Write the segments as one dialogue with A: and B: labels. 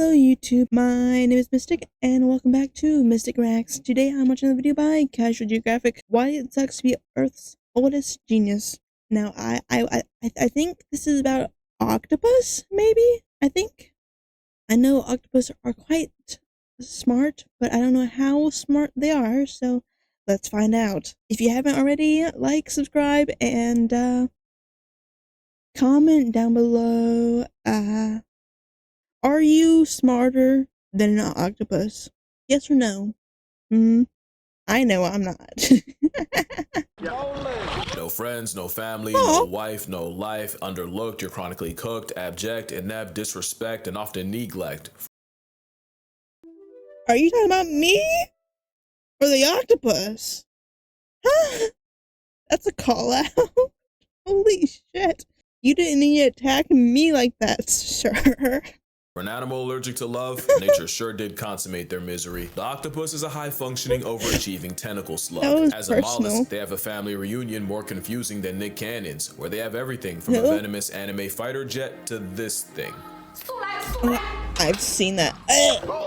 A: Hello YouTube, my name is Mistic and welcome back to Mistic Reacts. Today I'm watching a video by Casual Geographic, Why It Sucks to be Earth's Oldest Genius. Now I think this is about octopus, maybe? I know octopus are quite smart, but I don't know how smart they are, so let's find out. If you haven't already, like, subscribe, and comment down below, are you smarter than an octopus? Yes or no? I know I'm not.
B: No friends, no family, no wife, no life, underlooked, you're chronically cooked, abject, inept, disrespect, and often neglect.
A: Are you talking about me? Or the octopus? Huh? That's a call out. Holy shit. You didn't need to attack me like that, sir.
B: For an animal allergic to love, nature sure did consummate their misery. The octopus is a high-functioning, overachieving tentacle slug. As a mollusk, they have a family reunion more confusing than Nick Cannon's, where they have everything from a venomous anime fighter jet to this thing.
A: I've seen that.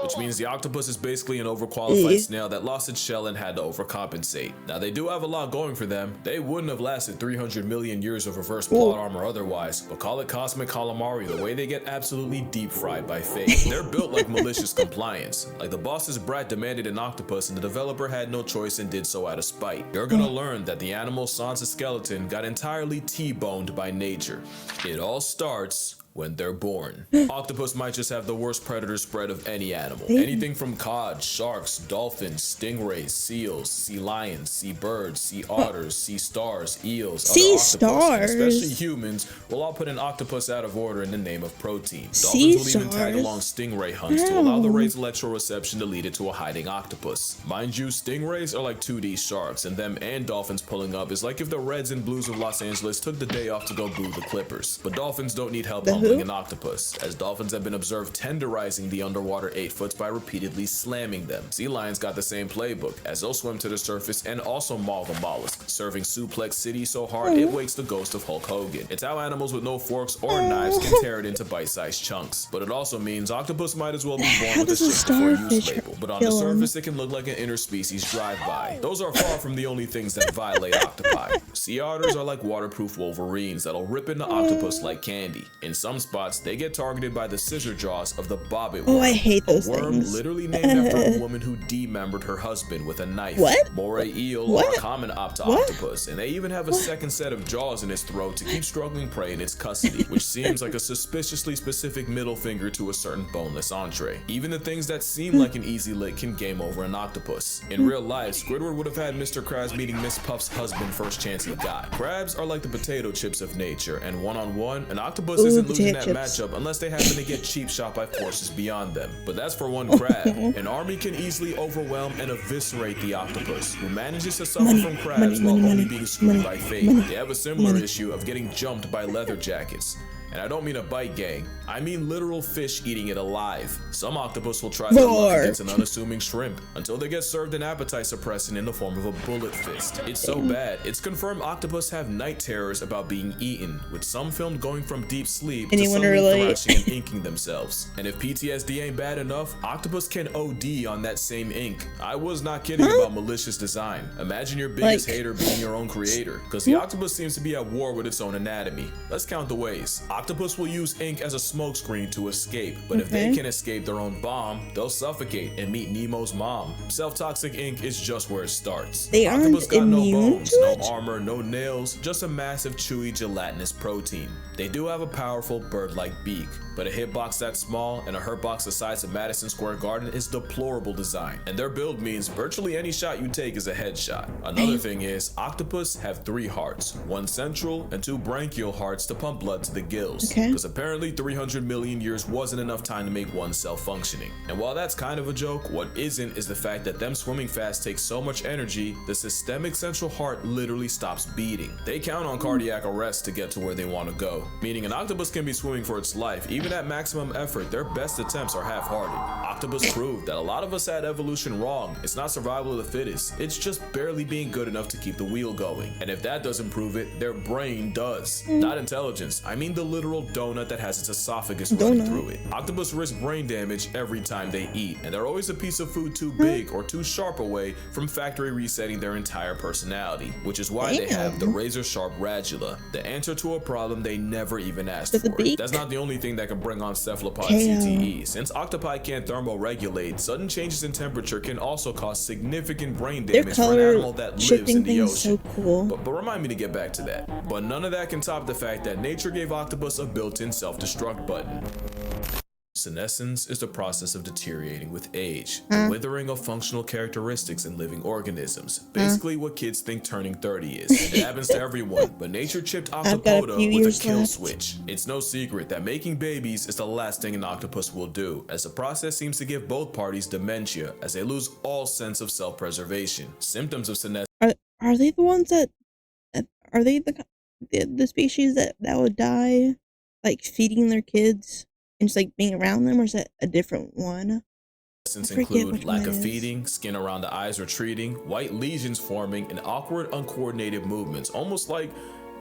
B: Which means the octopus is basically an overqualified snail that lost its shell and had to overcompensate. Now, they do have a lot going for them. They wouldn't have lasted 300 million years of reverse plot armor otherwise, but call it cosmic calamari the way they get absolutely deep fried by fate. They're built like malicious compliance. Like the boss's brat demanded an octopus and the developer had no choice and did so out of spite. You're gonna learn that the animal sans a skeleton got entirely T-boned by nature. It all starts when they're born. Octopus might just have the worst predator spread of any animal. Anything from cod, sharks, dolphins, stingrays, seals, sea lions, sea birds, sea otters, sea stars, eels, other octopus, especially humans, will all put an octopus out of order in the name of protein. Dolphins will even tag along stingray hunts to allow the ray's electroreception to lead it to a hiding octopus. Mind you, stingrays are like 2D sharks, and them and dolphins pulling up is like if the Reds and Blues of Los Angeles took the day off to go boo the Clippers. But dolphins don't need help an octopus, as dolphins have been observed tenderizing the underwater 8-foots by repeatedly slamming them. Sea lions got the same playbook, as they'll swim to the surface and also maul the mollusk, serving Suplex City so hard it wakes the ghost of Hulk Hogan. It's how animals with no forks or knives can tear it into bite-sized chunks. But it also means octopus might as well be born with a ship before use label, but on the surface it can look like an interspecies drive-by. Those are far from the only things that violate octopi. Sea otters are like waterproof wolverines that'll rip into octopus like candy. In some spots, they get targeted by the scissor jaws of the bobbit worm.
A: I hate those
B: worm
A: things.
B: Literally named after a woman who demembered her husband with a knife. Moray eel are a common octopus, and they even have a second set of jaws in its throat to keep struggling prey in its custody, which seems like a suspiciously specific middle finger to a certain boneless entree. Even the things that seem like an easy lick can game over an octopus. In real life, Squidward would have had Mr. Krabs meeting Miss Puff's husband first chance he got. Crabs are like the potato chips of nature, and one-on-one, an octopus isn't losing that matchup unless they happen to get cheap shot by forces beyond them. But that's for one crab. An army can easily overwhelm and eviscerate the octopus, who manages to suffer from crabs while only being screwed by fate. They have a similar issue of getting jumped by leather jackets. And I don't mean a bite gang, I mean literal fish eating it alive. Some octopus will try their luck against an unassuming shrimp until they get served an appetite suppressant in the form of a bullet fist. It's so bad, it's confirmed octopus have night terrors about being eaten, with some filmed going from deep sleep to suddenly thrashing and inking themselves. And if PTSD ain't bad enough, octopus can OD on that same ink. I was not kidding about malicious design. Imagine your biggest hater being your own creator, because the octopus seems to be at war with its own anatomy. Let's count the ways. Octopus will use ink as a smokescreen to escape, but if they can escape their own bomb, they'll suffocate and meet Nemo's mom. Self-toxic ink is just where it starts. Octopus got no bones, no armor, no nails, just a massive chewy gelatinous protein. They do have a powerful bird-like beak, but a hitbox that small and a hurtbox the size of Madison Square Garden is deplorable design, and their build means virtually any shot you take is a headshot. Another thing is, octopus have 3 hearts, 1 central and 2 branchial hearts to pump blood to the gills. Because apparently 300 million years wasn't enough time to make one cell functioning. And while that's kind of a joke, what isn't is the fact that them swimming fast takes so much energy, the systemic central heart literally stops beating. They count on cardiac arrest to get to where they want to go, meaning an octopus can be swimming for its life even even at maximum effort, their best attempts are half-hearted. Octopus proved that a lot of us had evolution wrong. It's not survival of the fittest. It's just barely being good enough to keep the wheel going. And if that doesn't prove it, their brain does. Not intelligence. I mean the literal donut that has its esophagus running through it. Octopus risk brain damage every time they eat, and they're always a piece of food too big or too sharp away from factory resetting their entire personality, which is why they have the razor-sharp radula, the answer to a problem they never even asked for. That's not the only thing that can bring on cephalopod CTE. Since octopi can't thermoregulate, sudden changes in temperature can also cause significant brain damage for an animal that lives in the ocean.
A: So cool.
B: But remind me to get back to that. But none of that can top the fact that nature gave octopus a built-in self-destruct button. Senescence is the process of deteriorating with age, the withering of functional characteristics in living organisms. Basically what kids think turning 30 is. And it happens to everyone, but nature chipped Octopoda with a kill switch. It's no secret that making babies is the last thing an octopus will do, as the process seems to give both parties dementia as they lose all sense of self-preservation. Symptoms of senescence.
A: Are they the ones that are they the species that would die like feeding their kids and just like being around them, or is that a different one?
B: Include lack of feeding, skin around the eyes retreating, white lesions forming, and awkward, uncoordinated movements, almost like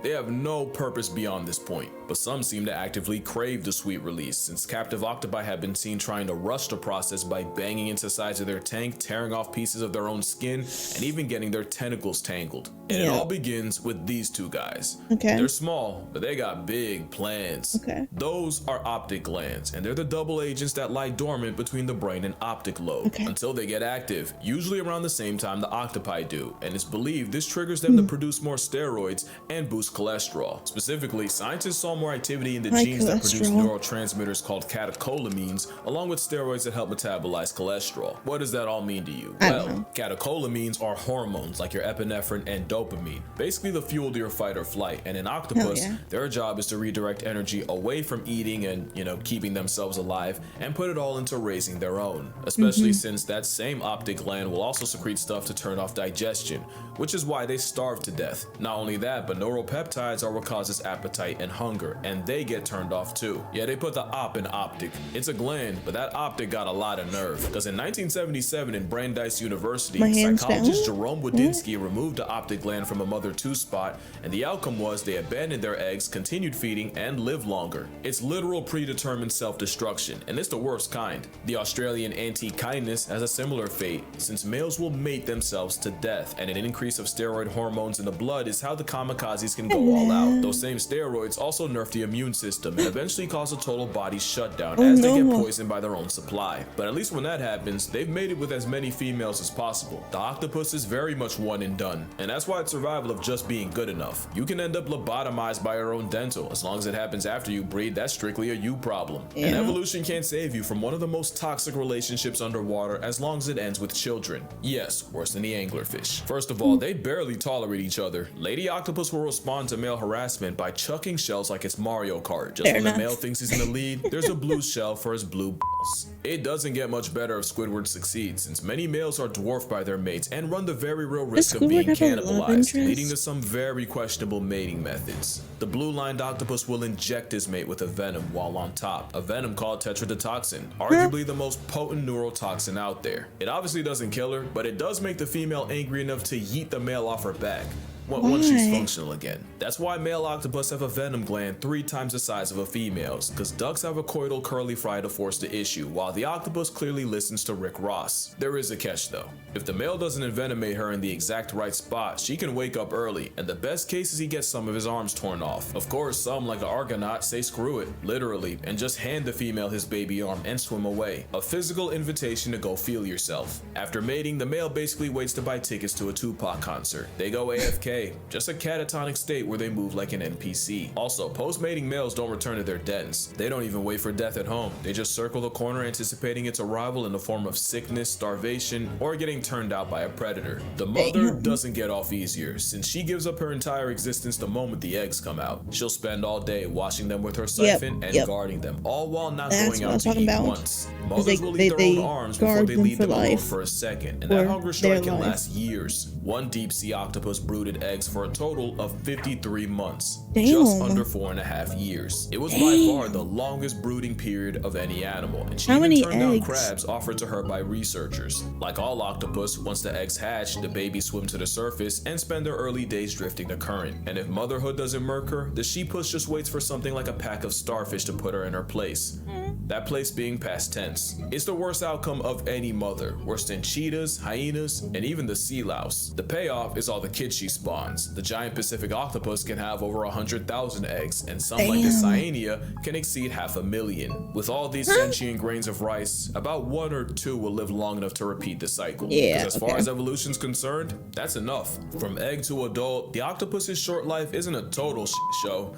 B: they have no purpose beyond this point. But some seem to actively crave the sweet release, since captive octopi have been seen trying to rush the process by banging into sides of their tank, tearing off pieces of their own skin, and even getting their tentacles tangled. And it all begins with these two guys. They're small, but they got big plans. Those are optic glands, and they're the double agents that lie dormant between the brain and optic lobe until they get active, usually around the same time the octopi do, and it's believed this triggers them to produce more steroids and boost cholesterol. Specifically, scientists saw more activity in the genes that produce neurotransmitters called catecholamines, along with steroids that help metabolize cholesterol. What does that all mean to you? Well, catecholamines are hormones like your epinephrine and dopamine, basically the fuel to your fight or flight. And in octopus, their job is to redirect energy away from eating and, keeping themselves alive and put it all into raising their own, especially since that same optic gland will also secrete stuff to turn off digestion, which is why they starve to death. Not only that, but neuropeptides are what causes appetite and hunger, and they get turned off too. Yeah, they put the op in optic. It's a gland, but that optic got a lot of nerve, because in 1977 in Brandeis University, psychologist Jerome Wodinsky removed the optic gland from a mother 2 spot, and the outcome was they abandoned their eggs, continued feeding, and lived longer. It's literal predetermined self-destruction, and it's the worst kind. The Australian anti-kindness has a similar fate, since males will mate themselves to death, and an increase of steroid hormones in the blood is how the kamikazes can go all out. Those same steroids also nerf the immune system and eventually cause a total body shutdown as they get poisoned by their own supply. But at least when that happens, they've mated with as many females as possible. The octopus is very much one and done, and that's why it's survival of just being good enough. You can end up lobotomized by your own dental. As long as it happens after you breed, that's strictly a you problem. And evolution can't save you from one of the most toxic relationships underwater as long as it ends with children. Yes, worse than the anglerfish. First of all, they barely tolerate each other. Lady octopus will respond to male harassment by chucking shells like it's Mario Kart. Just when the male thinks he's in the lead, there's a blue shell for his blue balls. It doesn't get much better if Squidward succeeds, since many males are dwarfed by their mates and run the very real risk of being cannibalized, leading to some very questionable mating methods. The blue-lined octopus will inject his mate with a venom while on top, a venom called tetrodotoxin, arguably the most potent neurotoxin out there. It obviously doesn't kill her, but it does make the female angry enough to yeet the male off her back. Once she's functional again. That's why male octopus have a venom gland 3 times the size of a female's, because ducks have a coital curly fry to force the issue, while the octopus clearly listens to Rick Ross. There is a catch though. If the male doesn't envenomate her in the exact right spot, she can wake up early, and the best case is he gets some of his arms torn off. Of course, some like an Argonaut say screw it, literally, and just hand the female his baby arm and swim away. A physical invitation to go feel yourself. After mating, the male basically waits to buy tickets to a Tupac concert. They go AFK. Just a catatonic state where they move like an NPC. Also, post-mating males don't return to their dens. They don't even wait for death at home. They just circle the corner anticipating its arrival in the form of sickness, starvation, or getting turned out by a predator. The mother doesn't get off easier, since she gives up her entire existence the moment the eggs come out. She'll spend all day washing them with her siphon and guarding them, all while not going out to eat once. Mothers will eat their own arms before they leave them alone for a second, and that hunger strike can last years. One deep sea octopus brooded eggs for a total of 53 months,
A: Damn.
B: just under 4.5 years. It was by far the longest brooding period of any animal, and she even turned down crabs offered to her by researchers. Like all octopus, once the eggs hatch, the babies swim to the surface and spend their early days drifting the current. And if motherhood doesn't murk her, the she-puss just waits for something like a pack of starfish to put her in her place. That place being past tense. It's the worst outcome of any mother, worse than cheetahs, hyenas, and even the sea louse. The payoff is all the kids she spawns. The giant Pacific octopus can have over 100,000 eggs, and some like the cyanea can exceed 500,000. With all these sentient grains of rice, about 1 or 2 will live long enough to repeat the cycle. Because as far as evolution's concerned, that's enough. From egg to adult, the octopus's short life isn't a total show.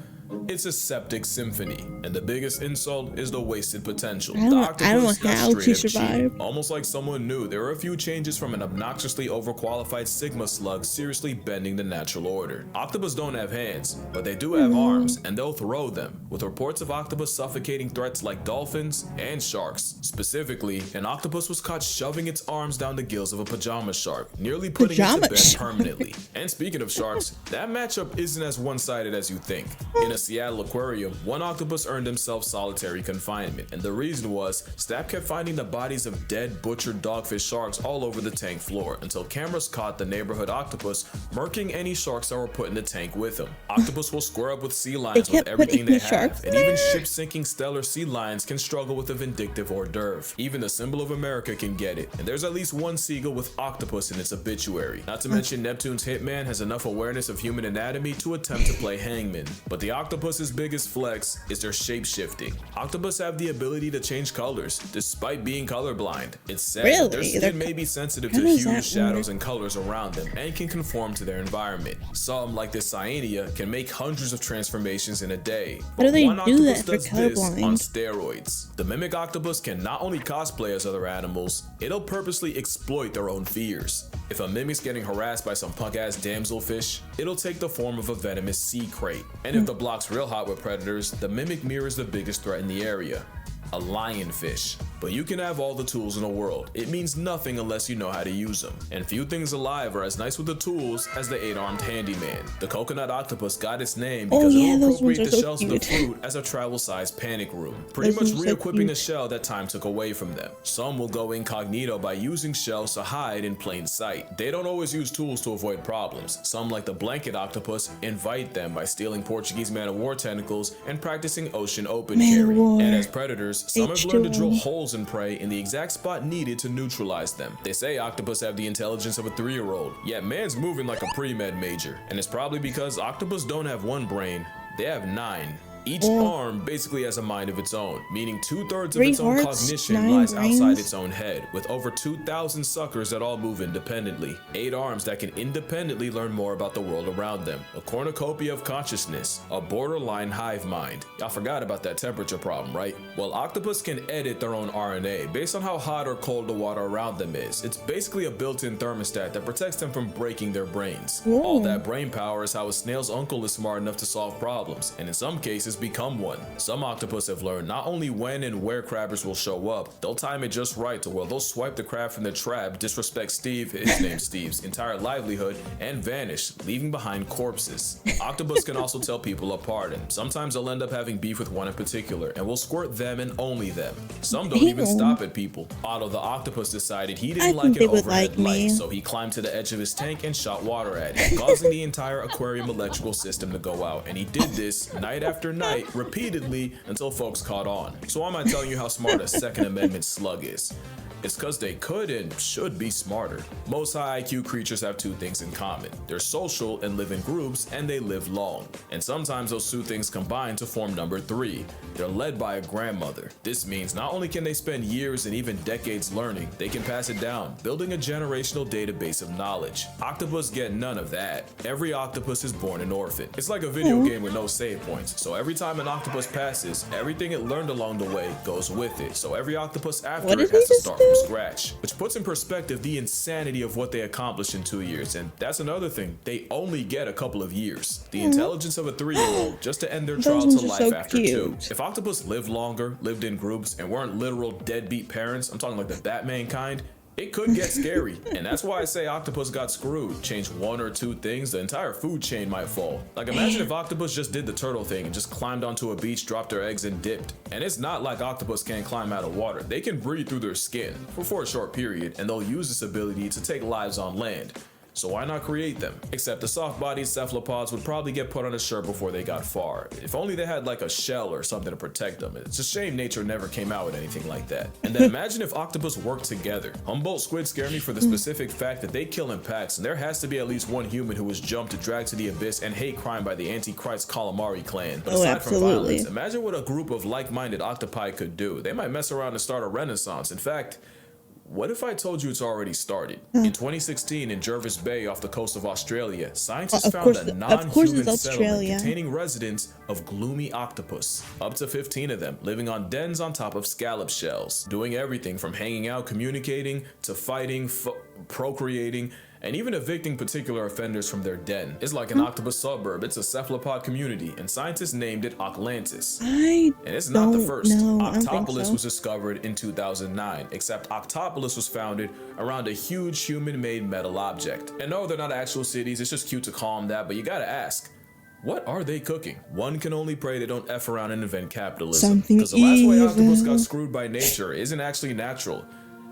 B: It's a septic symphony, and the biggest insult is the wasted potential.
A: I don't know how to survive.
B: Almost like someone knew there were a few changes from an obnoxiously overqualified sigma slug seriously bending the natural order. Octopus don't have hands, but they do have arms, and they'll throw them, with reports of octopus suffocating threats like dolphins and sharks. Specifically, an octopus was caught shoving its arms down the gills of a pajama shark, nearly putting it to bed permanently. And speaking of sharks, that matchup isn't as one-sided as you think. In a Seattle aquarium, one octopus earned himself solitary confinement, and the reason was staff kept finding the bodies of dead, butchered dogfish sharks all over the tank floor until cameras caught the neighborhood octopus murking any sharks that were put in the tank with him. Octopus will square up with sea lions with everything they have, and even ship-sinking stellar sea lions can struggle with a vindictive hors d'oeuvre. Even the symbol of America can get it, and there's at least one seagull with octopus in its obituary. Not to mention Neptune's hitman has enough awareness of human anatomy to attempt to play hangman. But the octopus's biggest flex is their shape-shifting. Octopus have the ability to change colors, despite being colorblind. It's sad that their skin may be sensitive to huge shadows and colors around them and can conform to their environment. Some, like this cyanea, can make hundreds of transformations in a day. But one octopus does this on steroids. The mimic octopus can not only cosplay as other animals, it'll purposely exploit their own fears. If a mimic's getting harassed by some punk-ass damselfish, it'll take the form of a venomous sea crate. And if the block's real hot with predators, the mimic mirrors the biggest threat in the area. A lionfish. But you can have all the tools in the world. It means nothing unless you know how to use them. And few things alive are as nice with the tools as the 8-armed handyman. The coconut octopus got its name because it'll appropriate the shells of the fruit as a travel-sized panic room, pretty much re-equipping the shell that time took away from them. Some will go incognito by using shells to hide in plain sight. They don't always use tools to avoid problems. Some, like the blanket octopus, invite them by stealing Portuguese man-of-war tentacles and practicing ocean open carry. And as predators, some have learned to drill holes and prey in the exact spot needed to neutralize them. They say octopus have the intelligence of a 3-year-old, yet man's moving like a pre-med major. And it's probably because octopus don't have one brain, they have 9. Each arm basically has a mind of its own, meaning 2/3 of its own cognition lies outside its own head, with over 2,000 suckers that all move independently. 8 arms that can independently learn more about the world around them. A cornucopia of consciousness, a borderline hive mind. Y'all forgot about that temperature problem, right? Well, octopus can edit their own RNA based on how hot or cold the water around them is. It's basically a built-in thermostat that protects them from breaking their brains. All that brain power is how a snail's uncle is smart enough to solve problems, and in some cases become one. Some octopus have learned not only when and where crabbers will show up, they'll time it just right to where they'll swipe the crab from the trap, disrespect Steve, his name's Steve's entire livelihood, and vanish, leaving behind corpses. Octopus can also tell people apart, and sometimes they'll end up having beef with one in particular, and will squirt them and only them. Some don't even stop at people. Otto the octopus decided he didn't like an overhead light, so he climbed to the edge of his tank and shot water at it, causing the entire aquarium electrical system to go out. And he did this night after night, repeatedly, until folks caught on. So why am I telling you how smart a Second Amendment slug is? It's because they could and should be smarter. Most high IQ creatures have 2 things in common. They're social and live in groups, and they live long. And sometimes those 2 things combine to form number 3. They're led by a grandmother. This means not only can they spend years and even decades learning, they can pass it down, building a generational database of knowledge. Octopus get none of that. Every octopus is born an orphan. It's like a video game with no save points. So every time an octopus passes, everything it learned along the way goes with it. So every octopus after it has to start from scratch, which puts in perspective the insanity of what they accomplished in 2 years. And that's another thing, they only get a couple of years. The intelligence of a 3-year-old just to end their trial to life after 2. If octopus lived longer, lived in groups, and weren't literal deadbeat parents, I'm talking like the Batman kind, It could get scary, and that's why I say octopus got screwed. Change one or two things, the entire food chain might fall. Like, imagine if octopus just did the turtle thing and just climbed onto a beach, dropped their eggs, and dipped. And it's not like octopus can't climb out of water. They can breathe through their skin for a short period, and they'll use this ability to take lives on land. So why not create them? Except the soft-bodied cephalopods would probably get put on a shirt before they got far. If only they had like a shell or something to protect them. It's a shame nature never came out with anything like that. And then imagine if octopus worked together. Humboldt squid scare me for the specific fact that they kill in packs, and there has to be at least one human who was jumped and dragged to the abyss and hate crime by the Antichrist calamari clan. But aside from violence, imagine what a group of like-minded octopi could do. They might mess around and start a renaissance. In fact, what if I told you it's already started? In 2016, in Jervis Bay off the coast of Australia, scientists found a non-human settlement containing residents of gloomy octopus. Up to 15 of them, living on dens on top of scallop shells, doing everything from hanging out, communicating, to fighting, procreating, and even evicting particular offenders from their den. It's like an octopus suburb. It's a cephalopod community, and scientists named it Octlantis. And it's not the first. Octopus was discovered in 2009, except Octopus was founded around a huge human-made metal object. And no, they're not actual cities. It's just cute to call them that, but you gotta ask, what are they cooking? One can only pray they don't F around and invent capitalism. Because the last way octopus got screwed by nature isn't actually natural,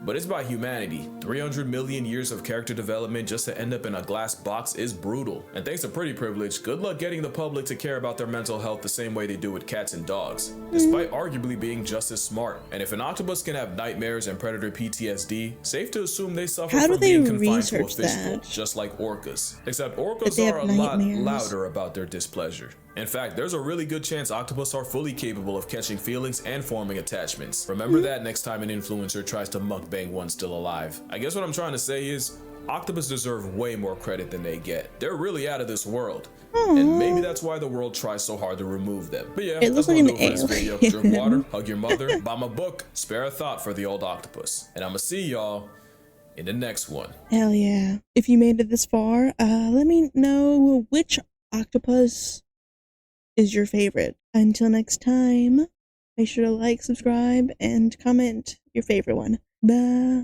B: but it's by humanity. 300 million years of character development just to end up in a glass box is brutal. And thanks to pretty privilege, good luck getting the public to care about their mental health the same way they do with cats and dogs, despite arguably being just as smart. And if an octopus can have nightmares and predator PTSD, safe to assume they suffer from being confined to a fishbowl, just like orcas. Except orcas are a lot louder about their displeasure. In fact, there's a really good chance octopus are fully capable of catching feelings and forming attachments. Remember that next time an influencer tries to mukbang one still alive. I guess what I'm trying to say is, octopus deserve way more credit than they get. They're really out of this world. And maybe that's why the world tries so hard to remove them. But yeah, that's what I'm doing for this video. Drink water, hug your mother, buy my book, spare a thought for the old octopus. And I'ma see y'all in the next one.
A: Hell yeah. If you made it this far, let me know which octopus is your favorite. Until next time, make sure to like, subscribe, and comment your favorite one. Bye.